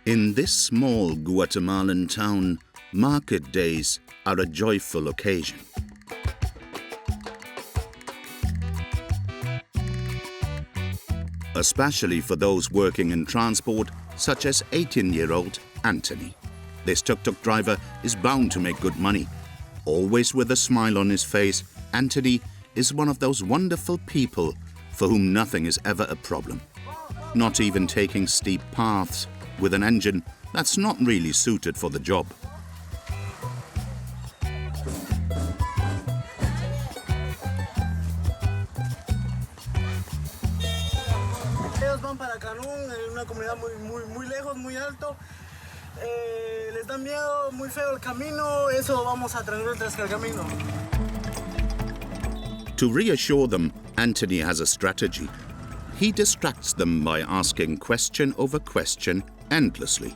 In this small Guatemalan town, market days are a joyful occasion. Especially for those working in transport, such as 18-year-old Anthony. This tuk-tuk driver is bound to make good money. Always with a smile on his face, Anthony is one of those wonderful people for whom nothing is ever a problem. Not even taking steep paths with an engine that's not really suited for the job. Ellos van para Cancún, en una comunidad muy lejos, muy alto. Les da miedo, muy feo el camino, eso vamos a traer tras el camino. To reassure them, Anthony has a strategy. He distracts them by asking question over question endlessly.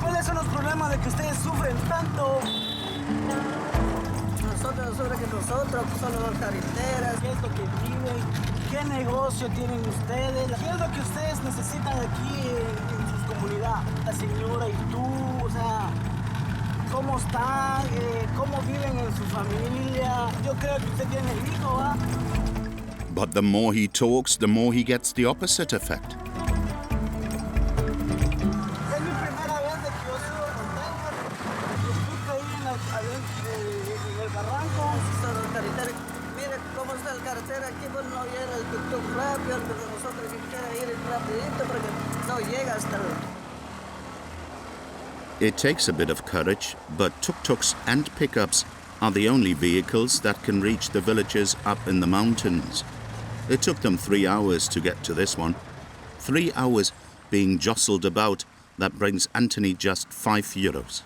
¿Cuáles son los problemas de que ustedes sufren tanto? Nosotros son las carreteras, ¿qué es lo que viven? ¿Qué negocio tienen ustedes? ¿Qué es lo que ustedes necesitan aquí en su comunidad? La señora y tú, o sea, ¿cómo están? ¿Cómo viven en su familia? Yo creo que usted tiene el hijo, ¿va? But the more he talks, the more he gets the opposite effect. Es mi primera vez de que yo subo montaña. Estoy caído en el barranco. Mire cómo está la carretera aquí, pues no llega el tuktuk rápido, pero nosotros queremos ir rapidito porque no llega hasta el... It takes a bit of courage, but tuk-tuks and pickups are the only vehicles that can reach the villages up in the mountains. It took them 3 hours to get to this one. 3 hours being jostled about, that brings Anthony just €5.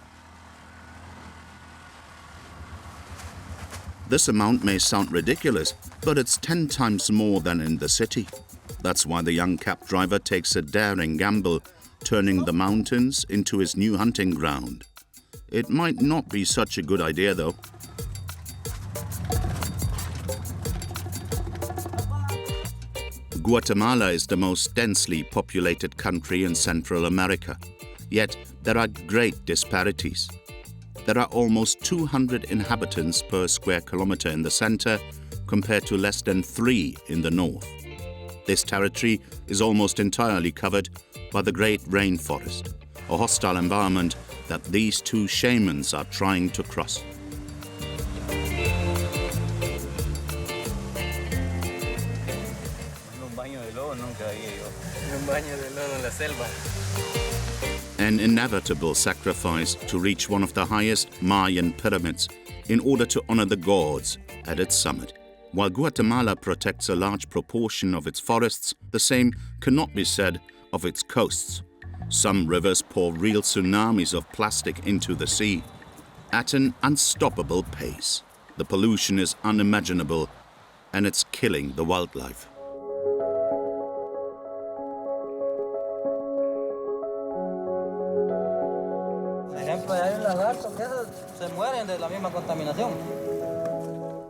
This amount may sound ridiculous, but it's 10 times more than in the city. That's why the young cab driver takes a daring gamble, turning the mountains into his new hunting ground. It might not be such a good idea, though. Guatemala is the most densely populated country in Central America. Yet there are great disparities. There are almost 200 inhabitants per square kilometer in the center, compared to less than 3 in the north. This territory is almost entirely covered by the Great Rainforest, a hostile environment that these two shamans are trying to cross. An inevitable sacrifice to reach one of the highest Mayan pyramids in order to honor the gods at its summit. While Guatemala protects a large proportion of its forests, the same cannot be said of its coasts. Some rivers pour real tsunamis of plastic into the sea at an unstoppable pace. The pollution is unimaginable, and it's killing the wildlife.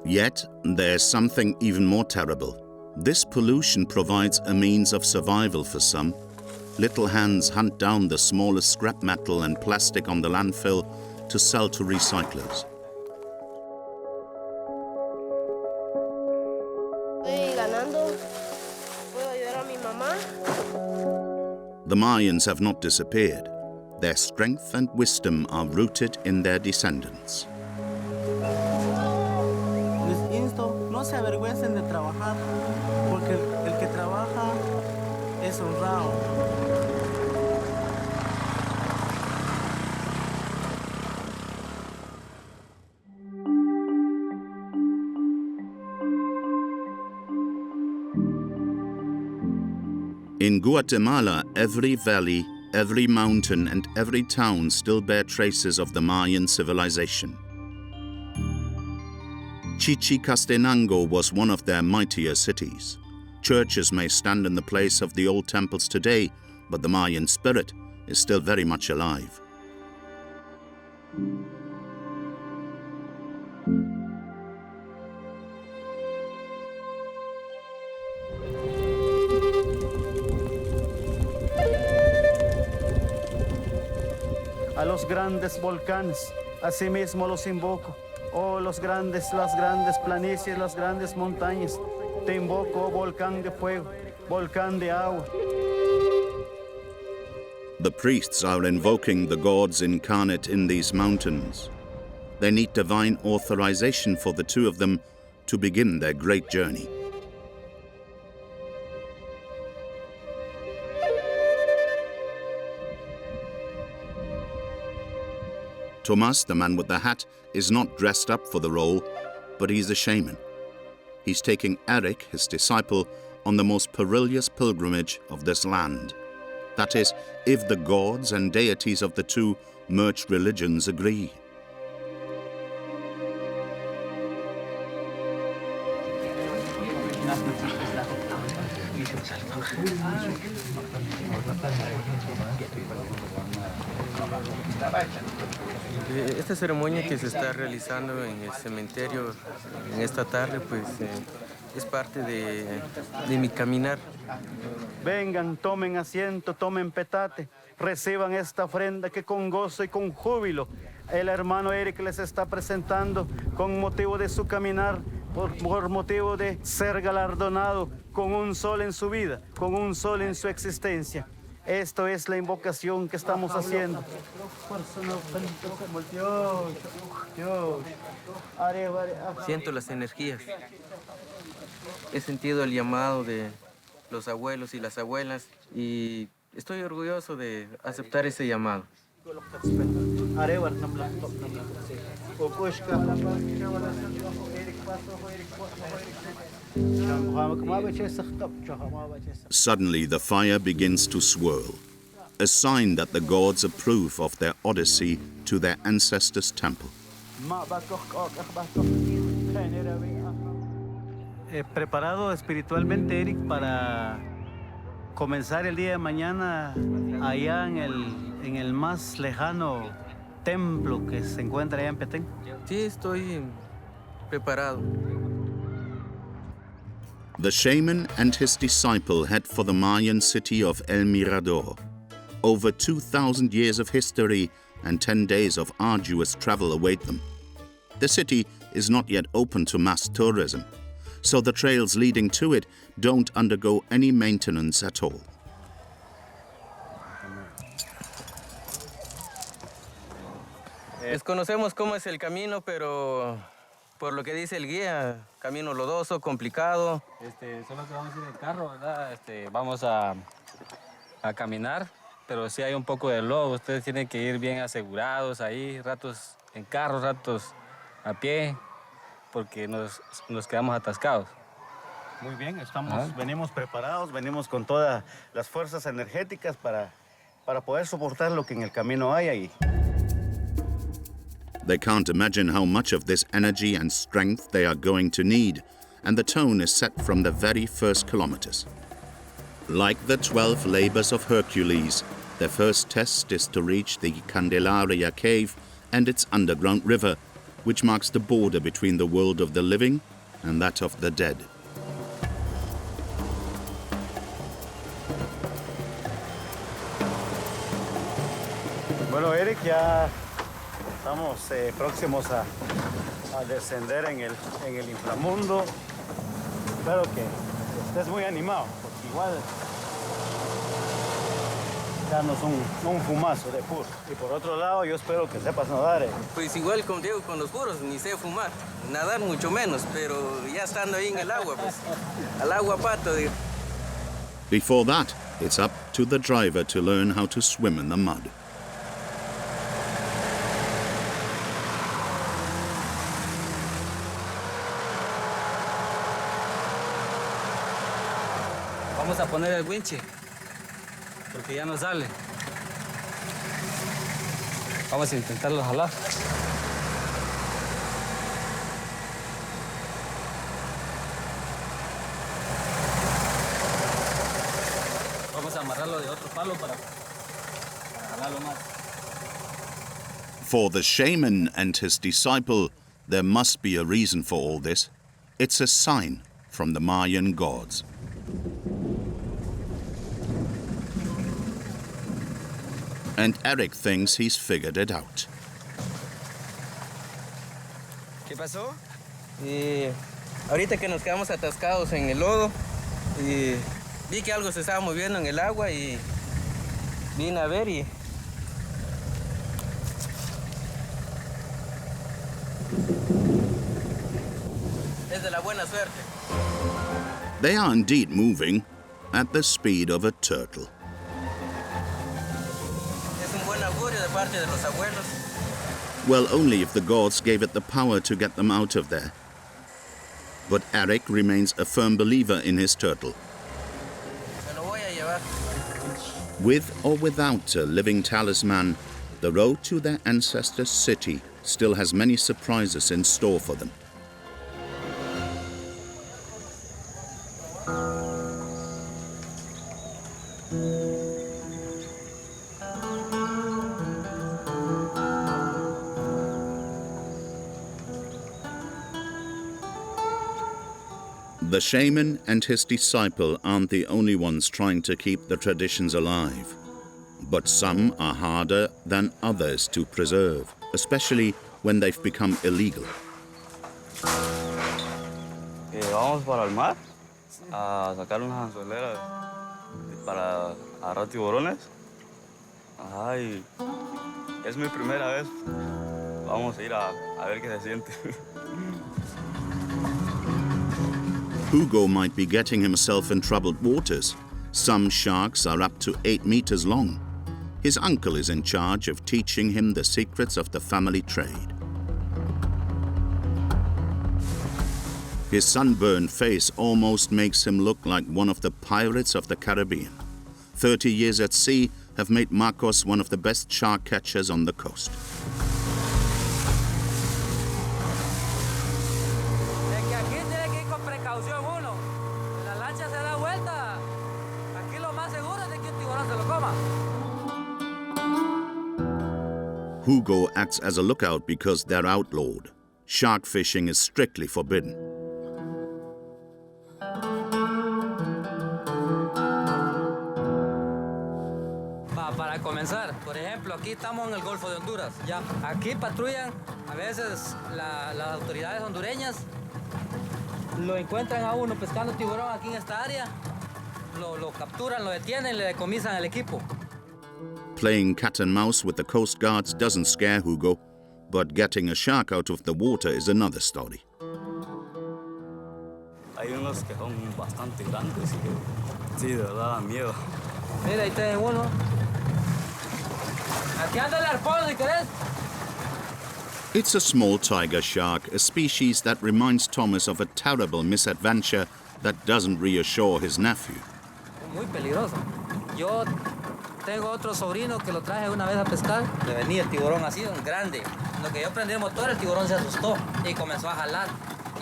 Yet, there's something even more terrible. This pollution provides a means of survival for some. Little hands hunt down the smallest scrap metal and plastic on the landfill to sell to recyclers. The Mayans have not disappeared. Their strength and wisdom are rooted in their descendants. Les insto, no se avergüencen de trabajar, porque el que trabaja es honrado. In Guatemala, every valley, every mountain and every town still bear traces of the Mayan civilization. Chichicastenango was one of their mightier cities. Churches may stand in the place of the old temples today, but the Mayan spirit is still very much alive. los grandes volcanes, asimismo los invoco. Oh, las grandes planicies, las grandes montañas, te invoco, oh volcán de fuego, volcán de agua. The priests are invoking the gods incarnate in these mountains. They need divine authorization for the two of them to begin their great journey. Tomas, the man with the hat, is not dressed up for the role, but he's a shaman. He's taking Eric, his disciple, on the most perilous pilgrimage of this land. That is, if the gods and deities of the two merged religions agree. Esta ceremonia que se está realizando en el cementerio en esta tarde, pues es parte de mi caminar. Vengan, tomen asiento, tomen petate, reciban esta ofrenda que con gozo y con júbilo el hermano Eric les está presentando con motivo de su caminar, por motivo de ser galardonado con un sol en su vida, con un sol en su existencia. Esto es la invocación que estamos haciendo. Siento las energías. He sentido el llamado de los abuelos y las abuelas y estoy orgulloso de aceptar ese llamado. Suddenly the fire begins to swirl, a sign that the gods approve of their odyssey to their ancestors' temple. Preparado espiritualmente, Eric, para comenzar el día de mañana allá en el más lejano templo que se encuentra allá en Petén. Sí, estoy preparado. The shaman and his disciple head for the Mayan city of El Mirador. Over 2,000 years of history and 10 days of arduous travel await them. The city is not yet open to mass tourism, so the trails leading to it don't undergo any maintenance at all. Desconocemos cómo es el camino, pero por lo que dice el guía, camino lodoso, complicado. Solo que vamos a ir en carro, ¿verdad? Vamos a caminar, pero sí hay un poco de lodo. Ustedes tienen que ir bien asegurados ahí, ratos en carro, ratos a pie, porque nos quedamos atascados. Muy bien, venimos preparados, venimos con todas las fuerzas energéticas para poder soportar lo que en el camino hay ahí. They can't imagine how much of this energy and strength they are going to need, and the tone is set from the very first kilometers. Like the 12 labors of Hercules, their first test is to reach the Candelaria cave and its underground river, which marks the border between the world of the living and that of the dead. Bueno, Eric, ya estamos próximos a descender en el inframundo. Espero que estés muy animado, porque igual darnos un fumazo de puro. Y por otro lado, yo espero que sepas nadar. Pues igual como digo, con los puros, ni sé fumar, nadar mucho menos, pero ya estando ahí en el agua, pues, al agua pato, digo. Before that, it's up to the driver to learn how to swim in the mud. Vamos a poner el winche, porque ya no sale. Vamos a intentarlo jalar. Vamos a amarrarlo de otro palo para jalarlo más. For the shaman and his disciple, there must be a reason for all this. It's a sign from the Mayan gods. And Eric thinks he's figured it out. ¿Qué pasó? Y ahorita que nos quedamos atascados en el lodo y vi que algo se estaba moviendo en el agua y vine a ver y es de la buena suerte. They are indeed moving at the speed of a turtle. Es un buen augurio de parte de los abuelos. Well, only if the gods gave it the power to get them out of there. But Eric remains a firm believer in his turtle. Me lo voy a llevar. With or without a living talisman, the road to their ancestors' city still has many surprises in store for them. The shaman and his disciple aren't the only ones trying to keep the traditions alive. But some are harder than others to preserve, especially when they've become illegal. Vamos para el mar a sacar unas anzuelas para agarrar tiburones. Ajá, y es mi primera vez. Vamos a ir a ver qué se siente. Hugo might be getting himself in troubled waters. Some sharks are up to 8 meters long. His uncle is in charge of teaching him the secrets of the family trade. His sunburned face almost makes him look like one of the pirates of the Caribbean. 30 years at sea have made Marcos one of the best shark catchers on the coast. Hugo acts as a lookout because they're outlawed. Shark fishing is strictly forbidden. Para comenzar, por ejemplo, aquí estamos en el Golfo de Honduras. Ya, aquí patrullan a veces las autoridades hondureñas. Lo encuentran a uno pescando tiburón aquí en esta área. Lo capturan, lo detienen, le decomisan el equipo. Playing cat and mouse with the coast guards doesn't scare Hugo, but getting a shark out of the water is another story. Hay unos que son bastante grandes y que sí, de verdad dan miedo. Mira, ahí tienen uno. Aquí anda el arpón, si querés. It's a small tiger shark, a species that reminds Tomas of a terrible misadventure that doesn't reassure his nephew. Muy peligroso. Yo tengo otro sobrino que lo traje una vez a pescar. Le venía el tiburón así, grande. Lo que yo prendí el motor, el tiburón se asustó y comenzó a jalar.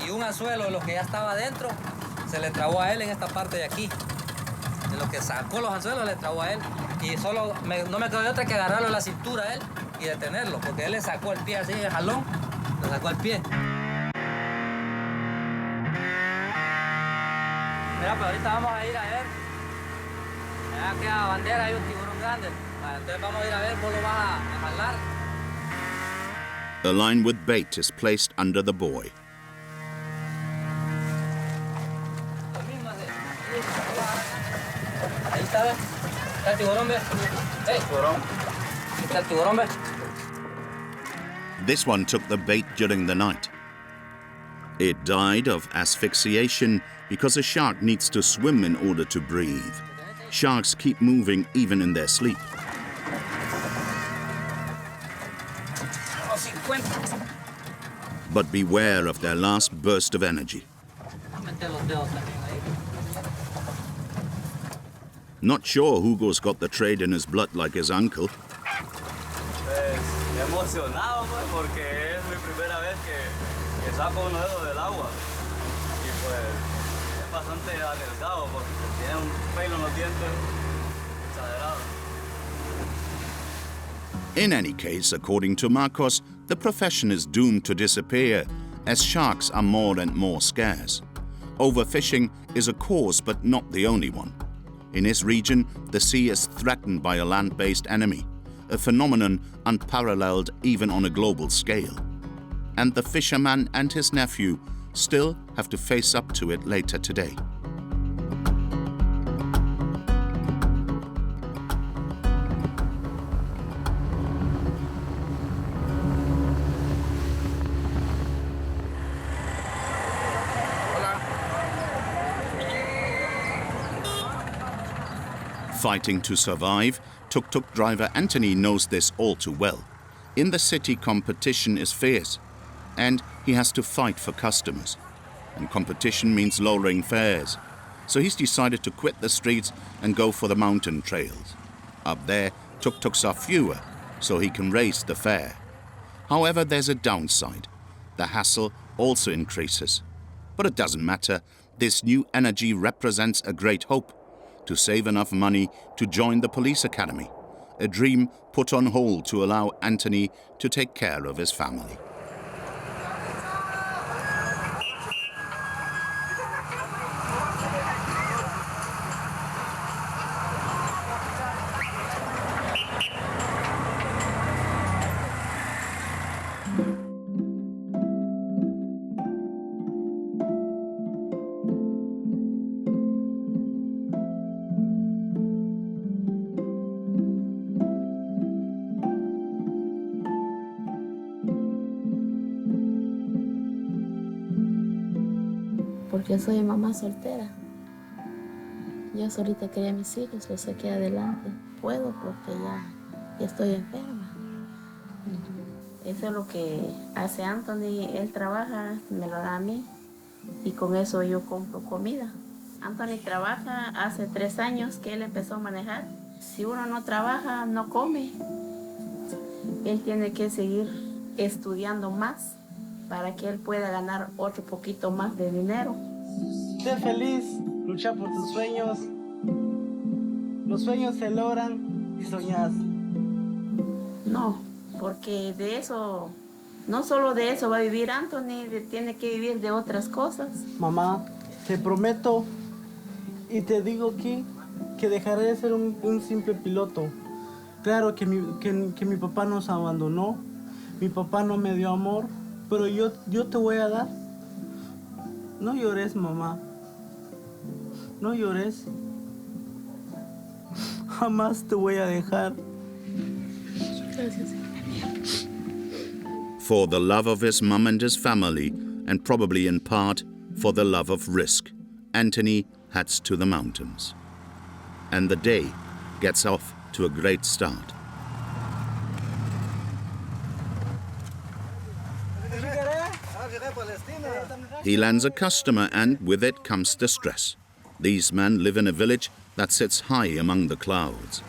Y un anzuelo, lo que ya estaba adentro, se le trabó a él en esta parte de aquí. De lo que sacó los anzuelos, le trabó a él. Y solo no me quedó de otra que agarrarlo en la cintura a él y detenerlo, porque él le sacó el pie así, el jalón, le sacó el pie. Mira, pues ahorita vamos a ir a ver. Allá queda bandera, hay un tiburón grande. Entonces vamos a ir a ver, vos lo vas a jalar. A line with bait is placed under the buoy. Ahí está, ¿ves? Está el tiburón, ¿ves? ¡Hey, tiburón! Ahí está el tiburón, ¿ves? This one took the bait during the night. It died of asphyxiation because a shark needs to swim in order to breathe. Sharks keep moving even in their sleep. But beware of their last burst of energy. Not sure Hugo's got the trade in his blood like his uncle. Emocionado, pues, porque es mi primera vez que saco uno de esos del agua. Y pues es bastante arriesgado porque tiene un pelo en los dientes exagerado. In any case, according to Marcos, the profession is doomed to disappear as sharks are more and more scarce. Overfishing is a cause, but not the only one. In his region, the sea is threatened by a land-based enemy, a phenomenon unparalleled even on a global scale. And the fisherman and his nephew still have to face up to it later today. Fighting to survive, tuk-tuk driver Anthony knows this all too well. In the city, competition is fierce, and he has to fight for customers. And competition means lowering fares. So he's decided to quit the streets and go for the mountain trails. Up there, tuk-tuks are fewer, so he can raise the fare. However, there's a downside. The hassle also increases. But it doesn't matter. This new energy represents a great hope to save enough money to join the police academy, a dream put on hold to allow Anthony to take care of his family. Porque soy mamá soltera. Yo solita quería a mis hijos, los saqué adelante. Puedo porque ya estoy enferma. Eso es lo que hace Anthony. Él trabaja, me lo da a mí y con eso yo compro comida. Anthony trabaja hace 3 años que él empezó a manejar. Si uno no trabaja, no come. Él tiene que seguir estudiando más para que él pueda ganar otro poquito más de dinero. Sé feliz, lucha por tus sueños. Los sueños se logran y soñas. No, porque de eso, no solo de eso va a vivir Anthony, tiene que vivir de otras cosas. Mamá, te prometo y te digo aquí que dejaré de ser un simple piloto. Claro que mi papá nos abandonó, mi papá no me dio amor, pero yo te voy a dar. No llores, mamá. No llores. Jamás te voy a dejar. For the love of his mum and his family, and probably in part for the love of risk, Anthony heads to the mountains. And the day gets off to a great start. He lands a customer and with it comes distress. These men live in a village that sits high among the clouds.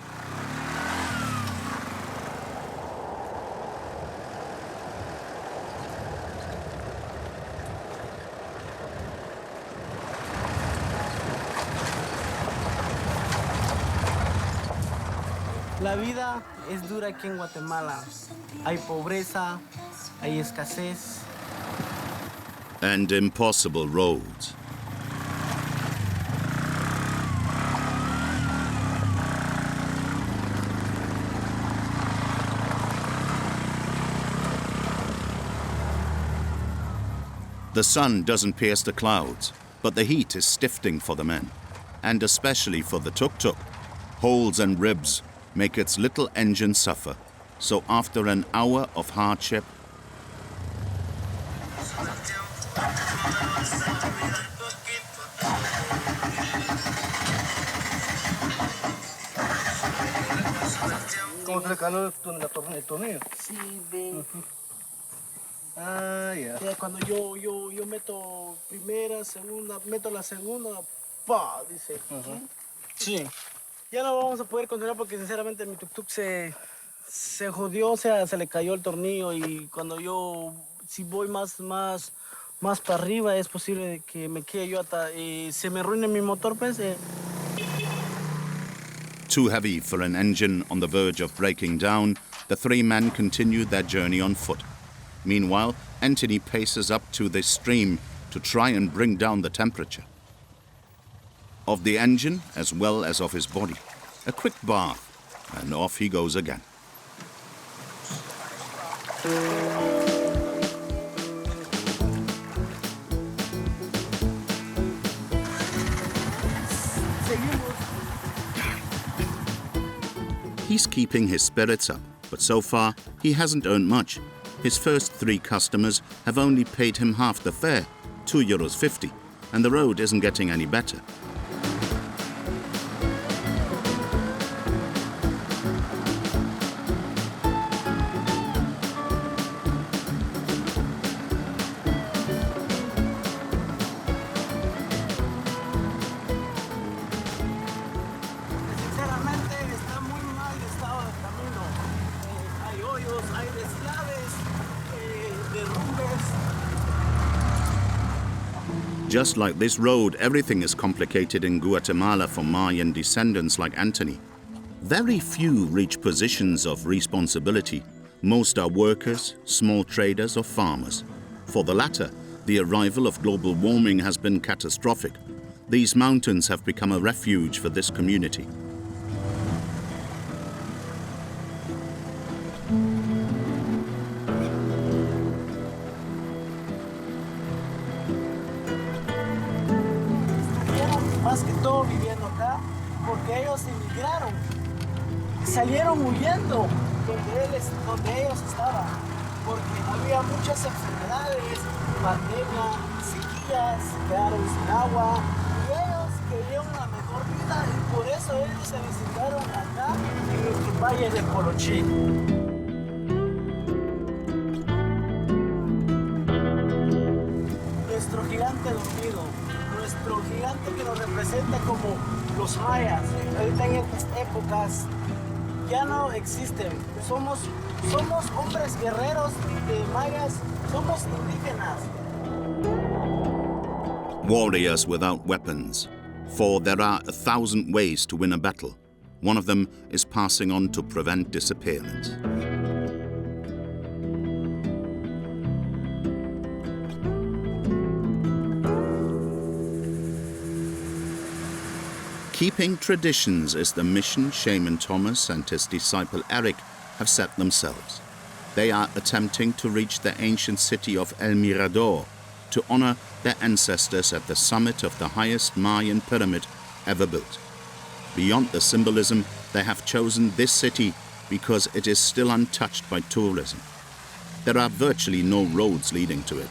La vida es dura aquí en Guatemala. Hay pobreza, hay escasez. And impossible roads. The sun doesn't pierce the clouds, but the heat is stifling for the men, and especially for the tuk-tuk. Holes and ribs make its little engine suffer. So after an hour of hardship, ¿Cómo se caló el tornillo? Sí, ven. Ah, ya. Yeah. Cuando yo meto primera, segunda, meto la segunda, ¡pa! Dice. Sí. Ya no vamos a poder continuar porque sinceramente mi tuktuk se jodió, o sea, se le cayó el tornillo y cuando si voy más para arriba es posible que me quede yo hasta, se me arruine mi motor, pues. Too heavy for an engine on the verge of breaking down, the 3 men continue their journey on foot. Meanwhile, Anthony paces up to the stream to try and bring down the temperature of the engine as well as of his body. A quick bath, and off he goes again. He's keeping his spirits up, but so far he hasn't earned much. His first 3 customers have only paid him half the fare, €2.50, and the road isn't getting any better. Sinceramente está muy mal el estado del camino. Hay hoyos, hay deslaves, derrumbes. Just like this road, everything is complicated in Guatemala for Mayan descendants like Anthony. Very few reach positions of responsibility. Most are workers, small traders or farmers. For the latter, the arrival of global warming has been catastrophic. These mountains have become a refuge for this community. Más que todo viviendo acá, porque ellos emigraron, salieron huyendo donde ellos estaban, porque había muchas enfermedades, pandemia, sequías, se quedaron sin agua, y ellos querían una mejor vida, y por eso ellos se visitaron acá en nuestro valle de Polochín. Nuestro gigante dormido, nuestro gigante que nos representa como los mayas. Ahorita en estas épocas ya no existen. Somos hombres guerreros de mayas, somos indígenas. Warriors without weapons. For there are 1,000 ways to win a battle. One of them is passing on to prevent disappearance. Keeping traditions is the mission shaman Tomas and his disciple Eric have set themselves. They are attempting to reach the ancient city of El Mirador to honor their ancestors at the summit of the highest Mayan pyramid ever built. Beyond the symbolism, they have chosen this city because it is still untouched by tourism. There are virtually no roads leading to it.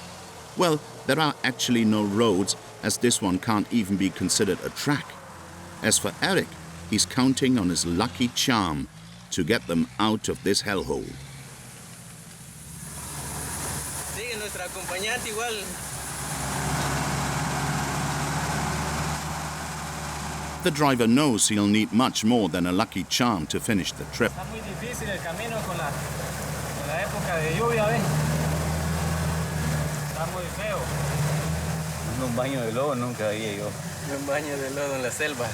Well, there are actually no roads, as this one can't even be considered a track. As for Eric, he's counting on his lucky charm to get them out of this hellhole. Sigue nuestra acompañante igual. The driver knows he'll need much more than a lucky charm to finish the trip. Está muy difícil el camino con la época de lluvia, ¿ven? Está muy feo. Un baño de lodo nunca había yo. Un baño de lodo en la selva.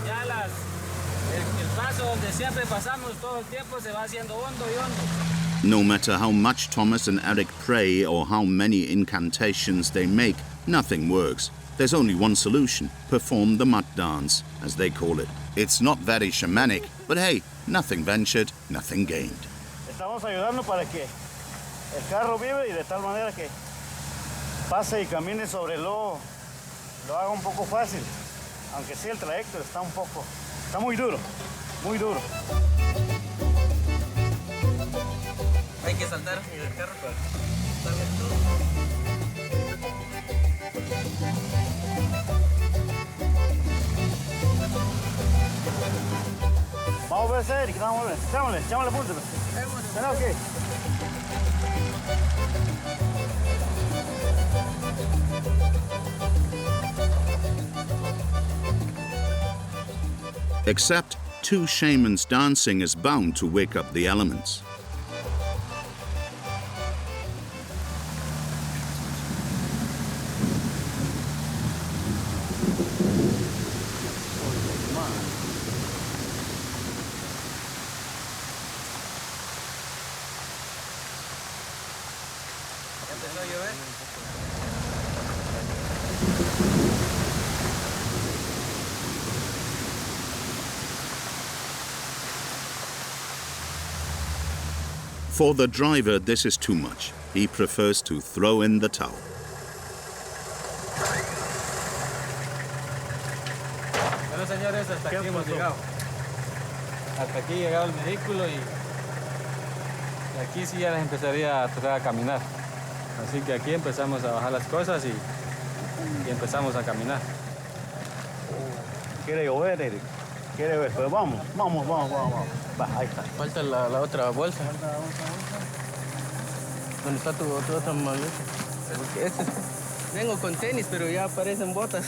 Ya el paso donde siempre pasamos todo el tiempo se va haciendo hondo y hondo. No matter how much Thomas and Eric pray or how many incantations they make, nothing works. There's only one solution: perform the mud dance, as they call it. It's not very shamanic, but hey, nothing ventured, nothing gained. Estamos ayudando para que el carro vive y de tal manera que pase y camine sobre el lodo, lo haga un poco fácil, aunque sí el trayecto está muy duro, muy duro. Hay que saltar en el carro para saltar todo. Vamos a ver, Eric, vamos a ver. Chámale punta. ¿Será o qué? Except 2 shamans dancing is bound to wake up the elements. Empezó a llover. For the driver, this is too much. He prefers to throw in the towel. Bueno, señores, hasta aquí hemos llegado. Hasta aquí ha llegado el vehículo y aquí sí ya les empezaría a tocar a caminar. Así que aquí empezamos a bajar las cosas y empezamos a caminar. Quiere llover, Eric. Quiere ver, pero vamos. Va, ahí está. Falta la otra bolsa. ¿Dónde está tu otra maleta? Porque vengo con tenis, pero ya aparecen botas.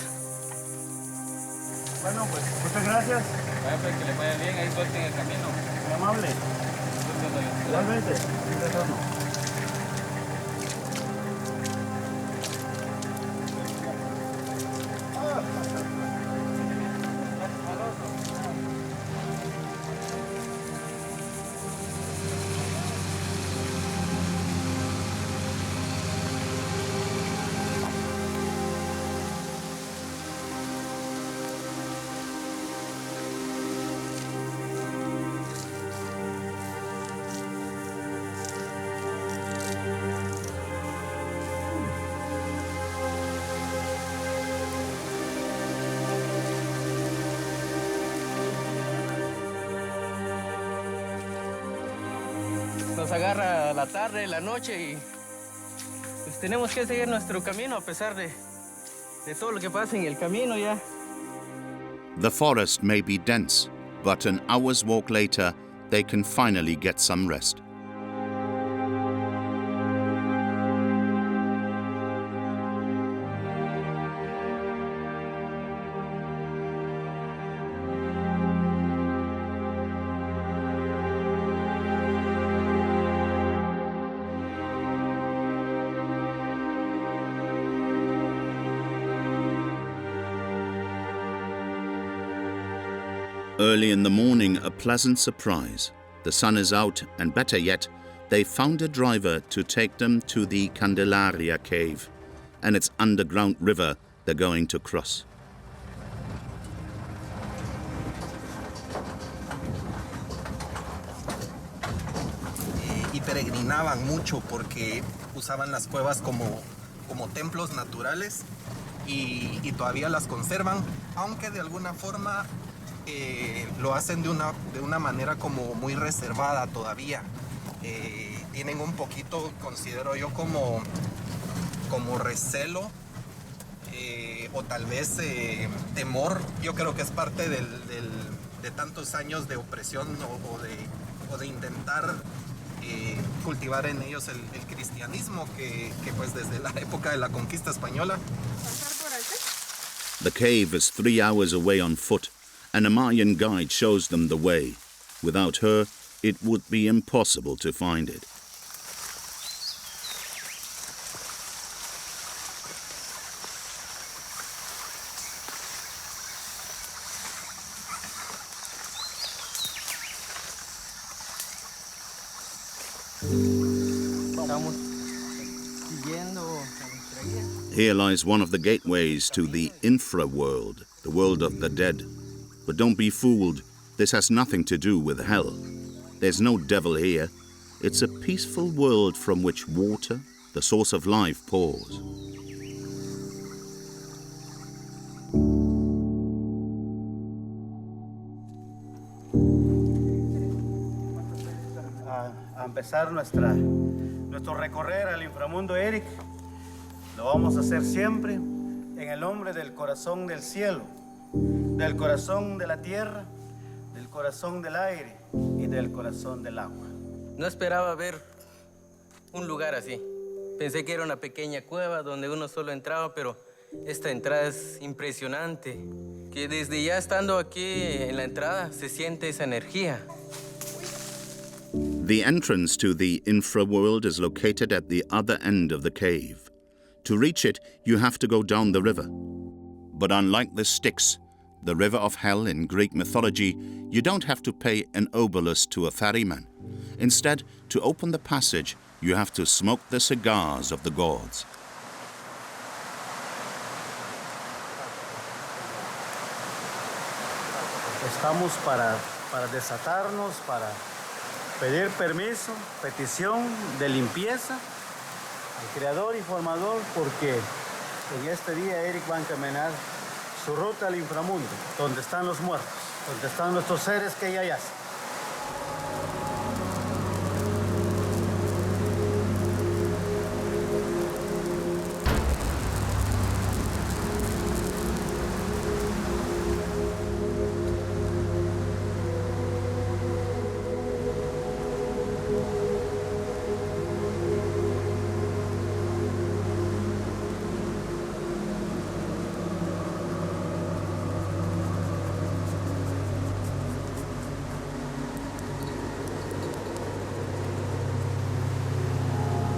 Bueno, pues muchas gracias. Vaya, pues, que le vaya bien, ahí suelten el camino. Muy amable. Igualmente. Nos agarra la tarde, la noche y pues tenemos que seguir nuestro camino a pesar de todo lo que pasa en el camino ya. The forest may be dense, but an hour's walk later, they can finally get some rest. Early in the morning, a pleasant surprise. The sun is out, and better yet, they found a driver to take them to the Candelaria cave and its underground river they're going to cross. Y peregrinaban mucho porque usaban las cuevas como templos naturales y todavía las conservan, aunque de alguna forma lo hacen de una manera como muy reservada todavía. Tienen un poquito, considero yo, como recelo o tal vez temor. Yo creo que es parte de tantos años de opresión o de intentar cultivar en ellos el cristianismo que pues desde la época de la conquista española. The cave is 3 hours away on foot, and a Mayan guide shows them the way. Without her, it would be impossible to find it. Here lies one of the gateways to the infra-world, the world of the dead. But don't be fooled, this has nothing to do with hell. There's no devil here. It's a peaceful world from which water, the source of life, pours. A empezar nuestro recorrer al inframundo, Eric. Lo vamos a hacer siempre en el nombre del corazón del cielo, del corazón de la tierra, del corazón del aire y del corazón del agua. No esperaba ver un lugar así. Pensé que era una pequeña cueva donde uno solo entraba, pero esta entrada es impresionante. Que desde ya estando aquí en la entrada se siente esa energía. The entrance to the infraworld is located at the other end of the cave. To reach it, you have to go down the river. But unlike the Styx, the river of hell in Greek mythology, you don't have to pay an obolus to a ferryman. Instead, to open the passage, you have to smoke the cigars of the gods. Estamos para desatarnos, pedir permiso, petición de limpieza al creador y formador, porque en este día Eric va a encaminar su ruta al inframundo, donde están los muertos, donde están nuestros seres que ya yacen.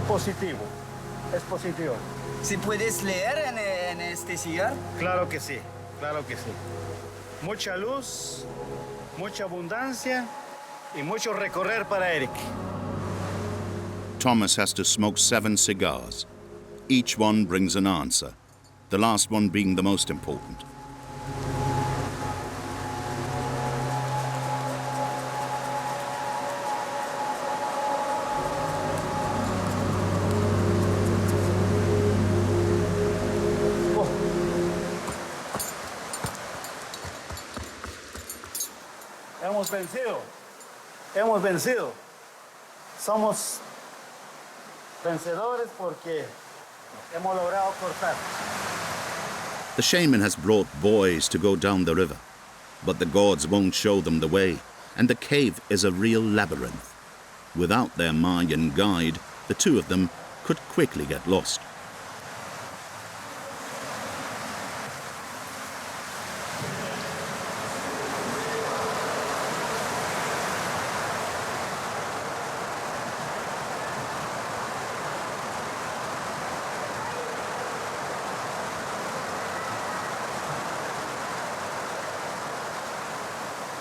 Positivo, es positivo. ¿Sí puedes leer en este cigarro? Claro que sí, claro que sí. Mucha luz, mucha abundancia y mucho recorrer para Eric. Tomas has to smoke 7 cigars. Each one brings an answer, the last one being the most important. Hemos vencido, hemos vencido. Somos vencedores porque hemos logrado cortar. The shaman has brought boys to go down the river, but the gods won't show them the way, and the cave is a real labyrinth. Without their Mayan guide, the two of them could quickly get lost.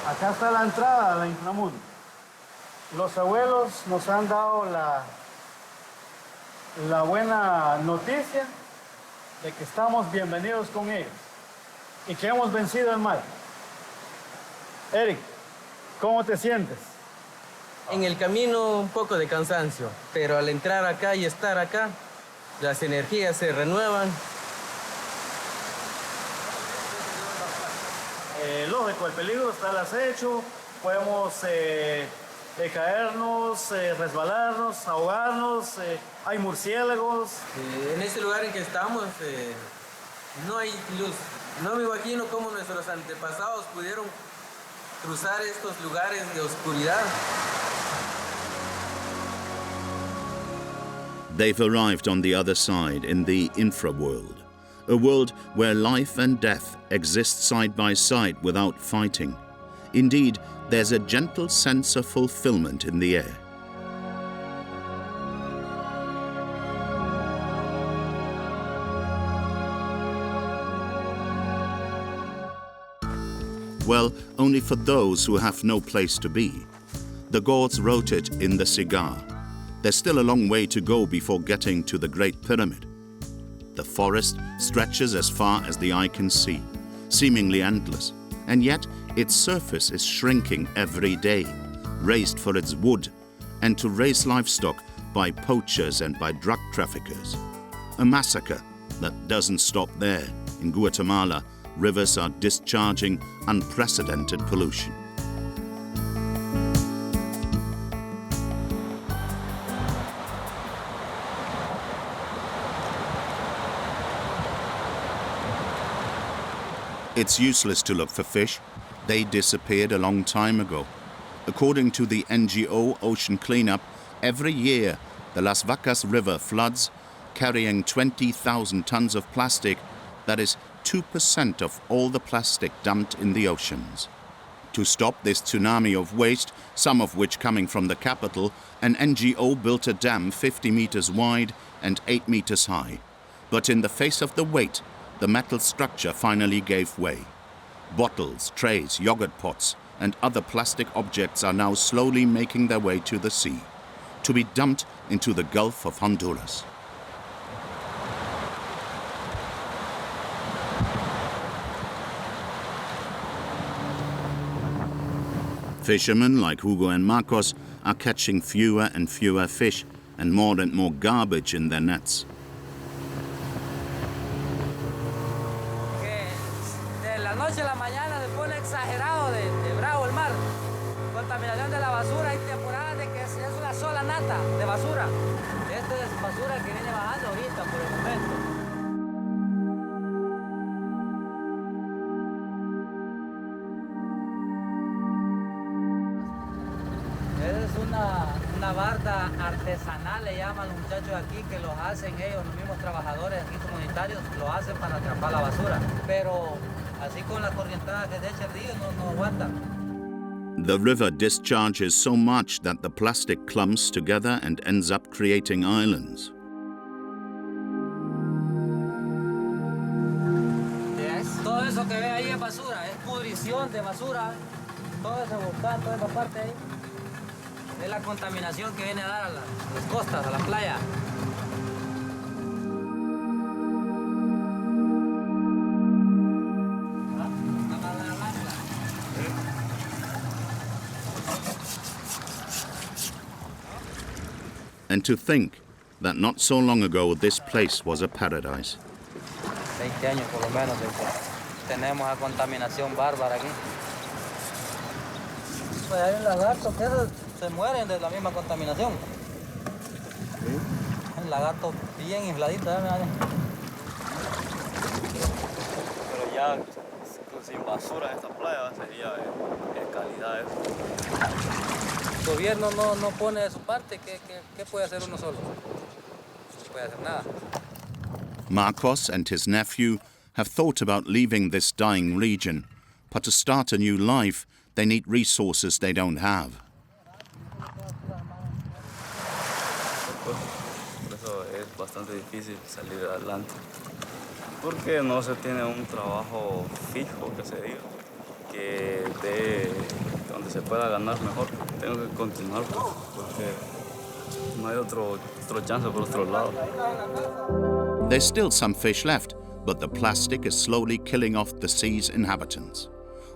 Acá está la entrada al inframundo. Los abuelos nos han dado la buena noticia de que estamos bienvenidos con ellos y que hemos vencido el mal. Eric, ¿cómo te sientes? En el camino un poco de cansancio, pero al entrar acá y estar acá, las energías se renuevan. Lógico, el peligro está al acecho, podemos caernos, resbalarnos, ahogarnos, hay murciélagos. En este lugar en que estamos no hay luz. No me imagino cómo nuestros antepasados pudieron cruzar estos lugares de oscuridad. They've arrived on the other side in the infraworld, a world where life and death exist side by side without fighting. Indeed, there's a gentle sense of fulfillment in the air. Well, only for those who have no place to be. The gods wrote it in the cigar. There's still a long way to go before getting to the Great Pyramid. The forest stretches as far as the eye can see, seemingly endless, and yet its surface is shrinking every day, raised for its wood and to raise livestock by poachers and by drug traffickers. A massacre that doesn't stop there. In Guatemala, rivers are discharging unprecedented pollution. It's useless to look for fish. They disappeared a long time ago. According to the NGO Ocean Cleanup, every year the Las Vacas River floods, carrying 20,000 tons of plastic. That is 2% of all the plastic dumped in the oceans. To stop this tsunami of waste, some of which coming from the capital, an NGO built a dam 50 meters wide and 8 meters high. But in the face of the weight, the metal structure finally gave way. Bottles, trays, yogurt pots, and other plastic objects are now slowly making their way to the sea, to be dumped into the Gulf of Honduras. Fishermen like Hugo and Marcos are catching fewer and fewer fish and more garbage in their nets. De la noche a la mañana se pone exagerado de bravo el mar. Contaminación de la basura, hay temporadas de que es una sola nata de basura. Esta es basura que viene bajando ahorita por el momento. Es una barda artesanal, le llaman los muchachos aquí, que los hacen ellos, los mismos trabajadores aquí comunitarios, lo hacen para atrapar la basura. Pero así con la corrientada que se echa el río no aguantan. The river discharges so much that the plastic clumps together and ends up creating islands. Todo eso que ve ahí es basura, es pudrición de basura. Todo ese volcán, toda esa parte ahí, es la contaminación que viene a dar a las costas, a la playa. And to think that not so long ago this place was a paradise. 20 años por lo menos de que tenemos la contaminación bárbara aquí. Pues hay lagartos que se mueren de la misma contaminación. El lagarto bien infladito, ¿eh? Pero ya sin basura en esta playa sería de calidad eso. El gobierno no pone de su parte, ¿qué puede hacer uno solo? No puede hacer nada. Marcos and his nephew have thought about leaving this dying region, but to start a new life, they need resources they don't have. Por eso es bastante difícil salir adelante, porque no se tiene un trabajo fijo, que se diga, que donde se pueda ganar mejor. Tengo que continuar porque no hay otro chance por otro lado. There's still some fish left, but the plastic is slowly killing off the sea's inhabitants.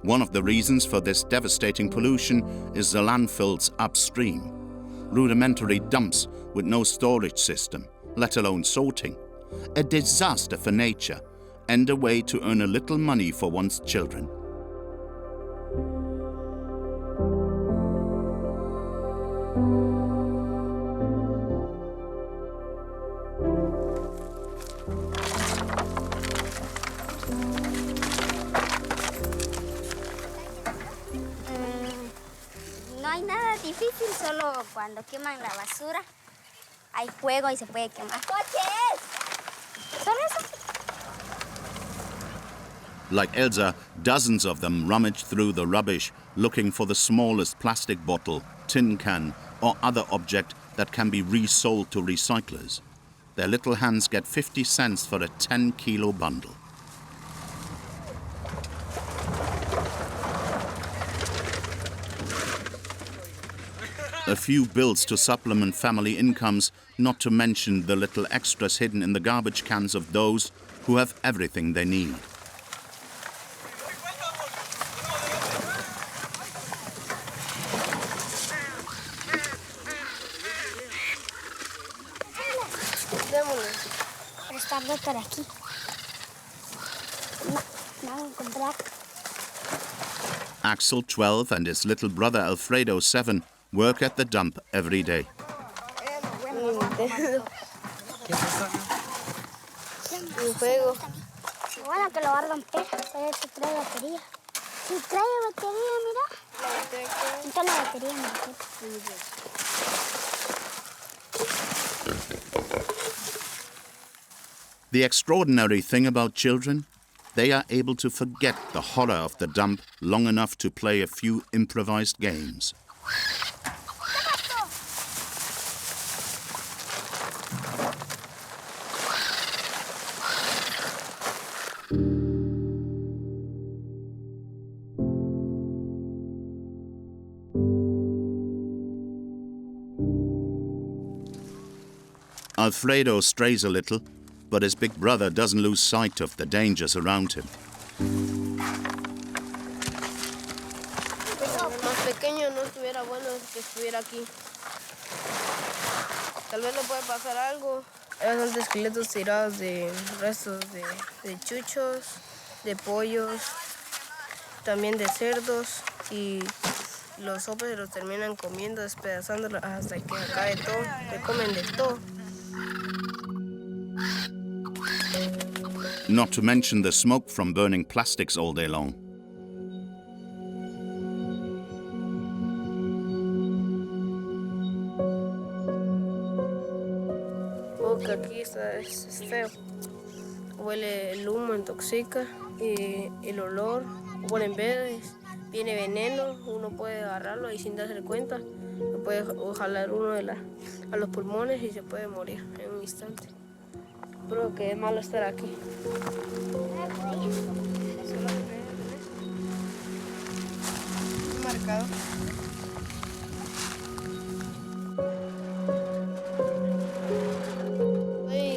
One of the reasons for this devastating pollution is the landfills upstream. Rudimentary dumps with no storage system, let alone sorting. A disaster for nature and a way to earn a little money for one's children. No hay nada difícil, solo cuando queman la basura hay fuego y se puede quemar. ¡Coches! ¿Solo eso? Like Elsa, dozens of them rummage through the rubbish looking for the smallest plastic bottle, tin can, or other object that can be resold to recyclers. Their little hands get 50 cents for a 10-kilo bundle. A few bills to supplement family incomes, not to mention the little extras hidden in the garbage cans of those who have everything they need. Por aquí. Vamos a comprar. Axel, 12, and his little brother Alfredo, 7, work at the dump every day. Un juego. Bueno, que lo va a romper, pero que trae batería. Si trae batería, mira. Quita la batería, mira. The extraordinary thing about children, they are able to forget the horror of the dump long enough to play a few improvised games. Alfredo strays a little, but his big brother doesn't lose sight of the dangers around him. Más pequeño no estuviera sería bueno que estuviera aquí. Tal vez le puede pasar algo. Hay bastantes esqueletos tirados de restos de chuchos, de pollos, también de cerdos, y los hombres los terminan comiendo, despedazándolos hasta que acabe todo, que comen de todo. Not to mention the smoke from burning plastics all day long. Que aquí es feo. Huele el humo, intoxica, y el olor, huelen verdes, viene veneno, uno puede agarrarlo y sin darse cuenta, lo puede jalar uno a los pulmones y se puede morir en un instante. Creo que es malo estar aquí. Marcado.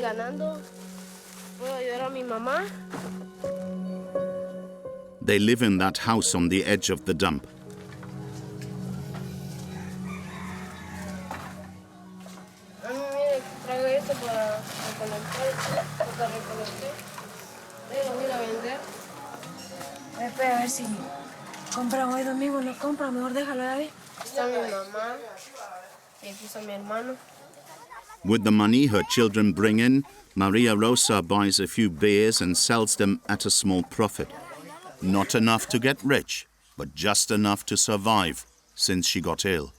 Ganando, puedo ayudar a mi mamá. They live in that house on the edge of the dump. Mire, traigo esto para recolectar. Voy a ir a vender. A ver si compran hoy domingo o no compran, mejor déjalo ahí. Está mi mamá y aquí está mi hermano. With the money her children bring in, Maria Rosa buys a few beers and sells them at a small profit. Not enough to get rich, but just enough to survive since she got ill.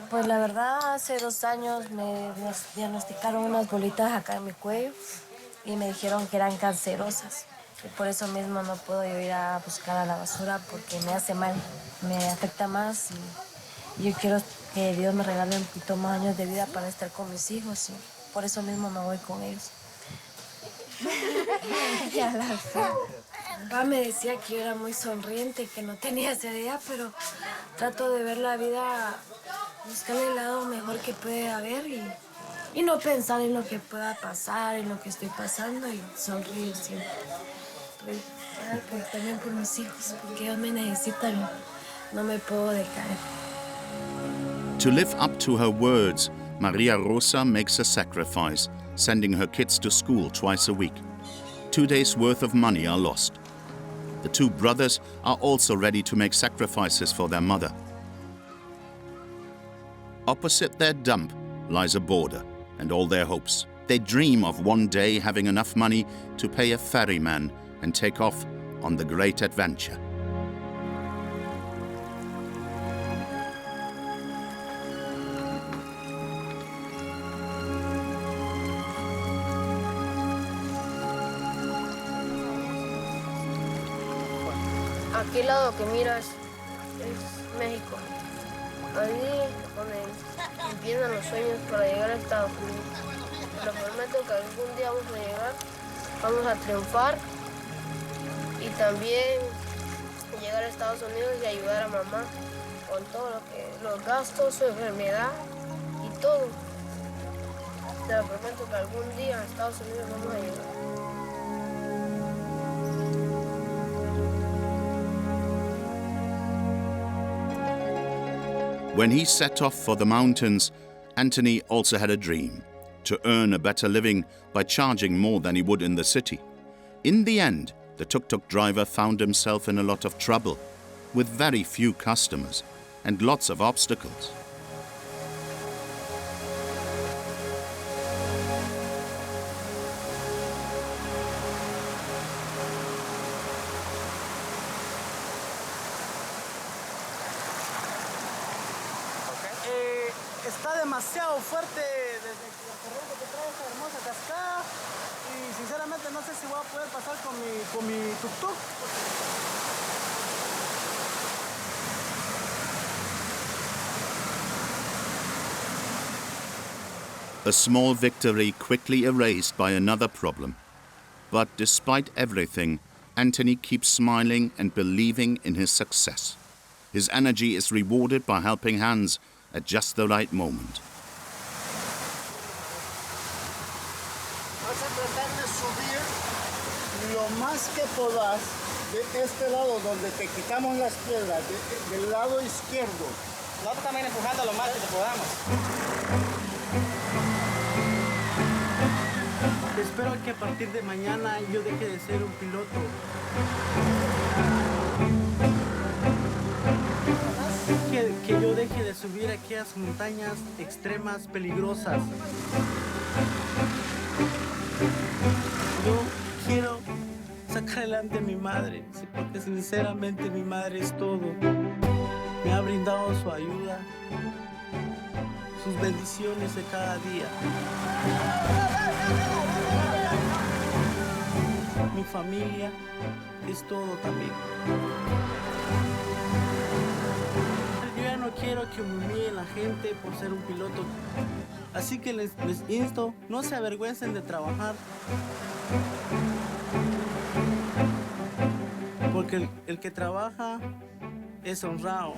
Pues la verdad, hace 2 años me diagnosticaron unas bolitas acá en mi cuello y me dijeron que eran cancerosas. Y por eso mismo no puedo yo ir a buscar a la basura porque me hace mal, me afecta más y yo quiero que Dios me regale un poquito más años de vida para estar con mis hijos y por eso mismo no voy con ellos. Ya la fe. Papá me decía que yo era muy sonriente, que no tenía seriedad, pero trato de ver la vida, buscarle el lado mejor que puede haber y no pensar en lo que pueda pasar, en lo que estoy pasando y sonreír siempre. También por mis hijos, porque ellos me necesitan, no me puedo decaer. To live up to her words, Maria Rosa makes a sacrifice, sending her kids to school twice a week. 2 days' worth of money are lost. The 2 brothers are also ready to make sacrifices for their mother. Opposite their dump lies a border and all their hopes. They dream of one day having enough money to pay a ferryman and take off on the great adventure. Aquí al lado que miras es México. Allí donde empiezan los sueños para llegar a Estados Unidos. Pero prometo que algún día vamos a llegar, vamos a triunfar y también llegar a Estados Unidos y ayudar a mamá con todo los gastos, su enfermedad y todo. Te lo prometo que algún día a Estados Unidos vamos a llegar. When he set off for the mountains, Anthony also had a dream: to earn a better living by charging more than he would in the city. In the end, the tuk-tuk driver found himself in a lot of trouble, with very few customers and lots of obstacles. Está demasiado fuerte desde la corriente que trae esta hermosa cascada y sinceramente no sé si voy a poder pasar con mi tuk-tuk. A small victory quickly erased by another problem. But despite everything, Anthony keeps smiling and believing in his success. His energy is rewarded by helping hands at just the right moment. Vas a tratar de subir lo más que puedas de este lado donde te quitamos las piedras, del lado izquierdo. Nosotros también empujando lo más que podamos. Espero que a partir de mañana yo deje de ser un piloto. Que yo deje de subir aquellas montañas extremas, peligrosas. Yo quiero sacar adelante a mi madre, porque sinceramente mi madre es todo. Me ha brindado su ayuda, sus bendiciones de cada día. Mi familia es todo también. Yo ya no quiero que humillen la gente por ser un piloto. Así que les insto, no se avergüencen de trabajar. Porque el que trabaja es honrado.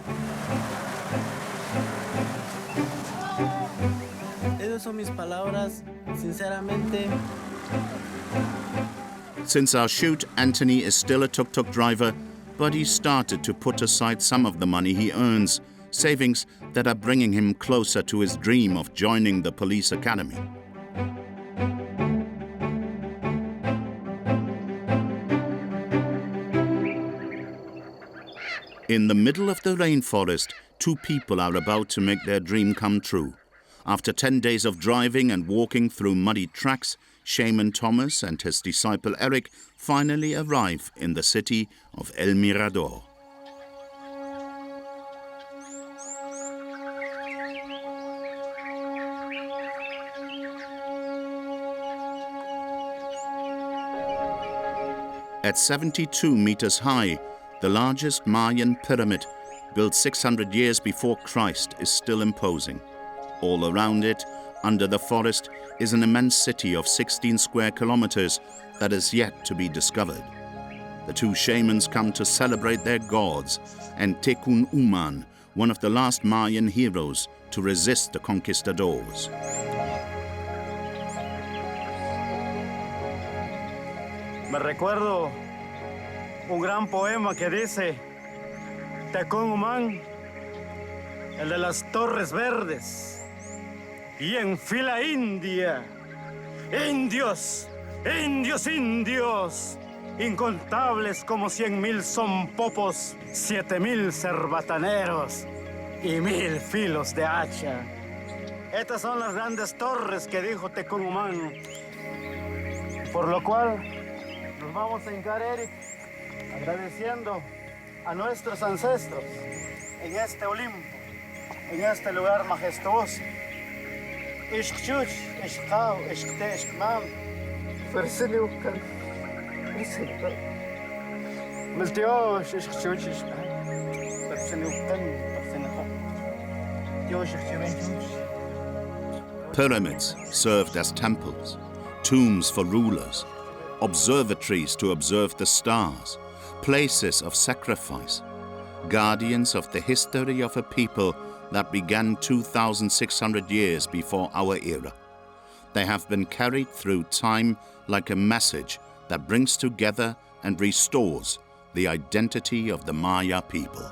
Esas son mis palabras, sinceramente. Since our shoot, Anthony is still a tuk-tuk driver, but he started to put aside some of the money he earns, savings that are bringing him closer to his dream of joining the police academy. In the middle of the rainforest, two people are about to make their dream come true. After 10 days of driving and walking through muddy tracks, shaman Tomas and his disciple Eric finally arrive in the city of El Mirador. At 72 meters high, the largest Mayan pyramid, built 600 years before Christ, is still imposing. All around it, under the forest, is an immense city of 16 square kilometers that is yet to be discovered. The two shamans come to celebrate their gods and Tekun Uman, one of the last Mayan heroes to resist the conquistadors. Me recuerdo un gran poema que dice Tekun Uman, el de las Torres Verdes. Y en fila india, indios, indios, indios, incontables como 100,000 son popos, 7,000 cerbataneros y 1,000 filos de hacha. Estas son las grandes torres que dijo Tekun Uman, por lo cual nos vamos a hincar, Eric, agradeciendo a nuestros ancestros en este Olimpo, en este lugar majestuoso. Ishchuch, ishkau, ishkte, ishkmam, fersiliukan, isita. Miltiosh, ishchuch, ishkau, fersiliukan, fersiliukan. Tiosh, ishchuch. Pyramids served as temples, tombs for rulers, observatories to observe the stars, places of sacrifice, guardians of the history of a people that began 2,600 years before our era. They have been carried through time like a message that brings together and restores the identity of the Maya people.